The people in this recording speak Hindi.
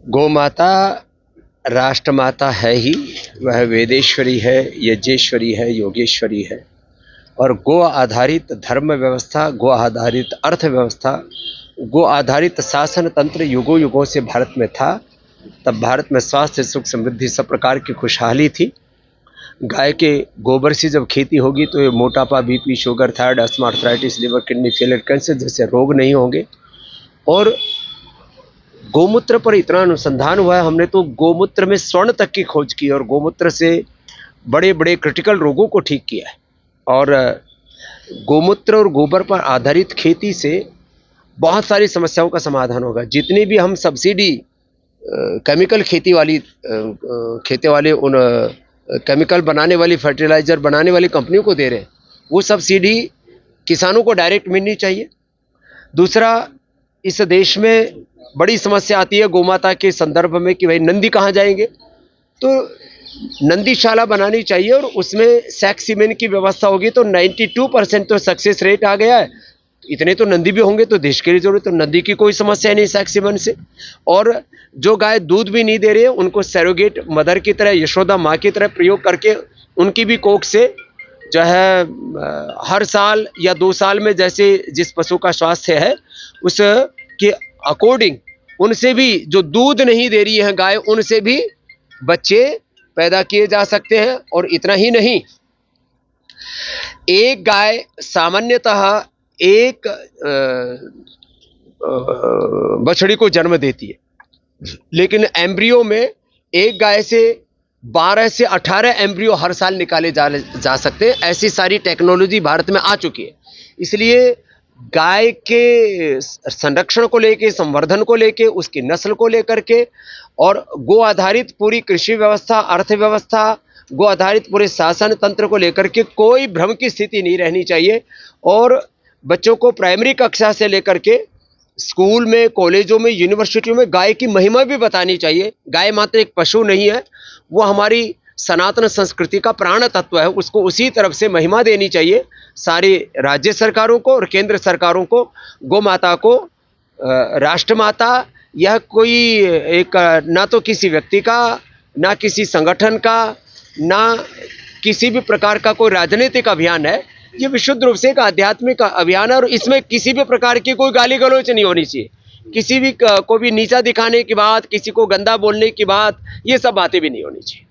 गौ माता राष्ट्रमाता है ही। वह वेदेश्वरी है, यज्ञेश्वरी है, योगेश्वरी है। और गो आधारित धर्म व्यवस्था, गो आधारित अर्थव्यवस्था, गो आधारित शासन तंत्र युगों युगों से भारत में था। तब भारत में स्वास्थ्य, सुख, समृद्धि सब प्रकार की खुशहाली थी। गाय के गोबर से जब खेती होगी तो ये मोटापा, BP, sugar, thyroid, asthma, arthritis, liver, kidney failure, cancer जैसे रोग नहीं होंगे। और गोमूत्र पर इतना अनुसंधान हुआ है, हमने तो गोमूत्र में स्वर्ण तक की खोज की और गोमूत्र से बड़े बड़े क्रिटिकल रोगों को ठीक किया है। और गोमूत्र और गोबर पर आधारित खेती से बहुत सारी समस्याओं का समाधान होगा। जितनी भी हम सब्सिडी केमिकल खेती वाले उन केमिकल बनाने वाली, फर्टिलाइजर बनाने वाली कंपनियों को दे रहे हैं, वो सब्सिडी किसानों को डायरेक्ट मिलनी चाहिए। दूसरा, इस देश में बड़ी समस्या आती है गोमाता के संदर्भ में कि भाई नंदी कहाँ जाएंगे, तो नंदीशाला बनानी चाहिए और उसमें सेक्स सीमेन की व्यवस्था होगी तो 92% तो सक्सेस रेट आ गया है। इतने तो नंदी भी होंगे तो देश के लिए जरूरत, तो नंदी की कोई समस्या नहीं सेक्स सीमेन से। और जो गाय दूध भी नहीं दे रही है उनको सैरोगेट मदर की तरह, यशोदा माँ की तरह प्रयोग करके उनकी भी कोख से जो है हर साल या 2 साल में जैसे जिस पशु का स्वास्थ्य है उसके अकॉर्डिंग उनसे भी, जो दूध नहीं दे रही है गाय, उनसे भी बच्चे पैदा किए जा सकते हैं। और इतना ही नहीं, एक गाय सामान्यतः एक बछड़ी को जन्म देती है, लेकिन एम्ब्रियो में एक गाय से 12 से 18 एम्ब्रियो हर साल निकाले जा सकते हैं। ऐसी सारी टेक्नोलॉजी भारत में आ चुकी है। इसलिए गाय के संरक्षण को लेके, संवर्धन को लेके, उसकी नस्ल को लेकर के और गो आधारित पूरी कृषि व्यवस्था, अर्थव्यवस्था, गो आधारित पूरे शासन तंत्र को लेकर के कोई भ्रम की स्थिति नहीं रहनी चाहिए। और बच्चों को प्राइमरी कक्षा से लेकर के स्कूल में, कॉलेजों में, यूनिवर्सिटियों में गाय की महिमा भी बतानी चाहिए। गाय मात्र एक पशु नहीं है, वो हमारी सनातन संस्कृति का प्राण तत्व है। उसको उसी तरफ से महिमा देनी चाहिए। सारी राज्य सरकारों को और केंद्र सरकारों को गौ माता को राष्ट्रमाता, यह कोई एक ना तो किसी व्यक्ति का, ना किसी संगठन का, ना किसी भी प्रकार का कोई राजनीतिक अभियान है। ये विशुद्ध रूप से एक आध्यात्मिक अभियान है और इसमें किसी भी प्रकार की कोई गाली गलौच नहीं होनी चाहिए। किसी भी को भी नीचा दिखाने की बात, किसी को गंदा बोलने की बात, ये सब बातें भी नहीं होनी चाहिए।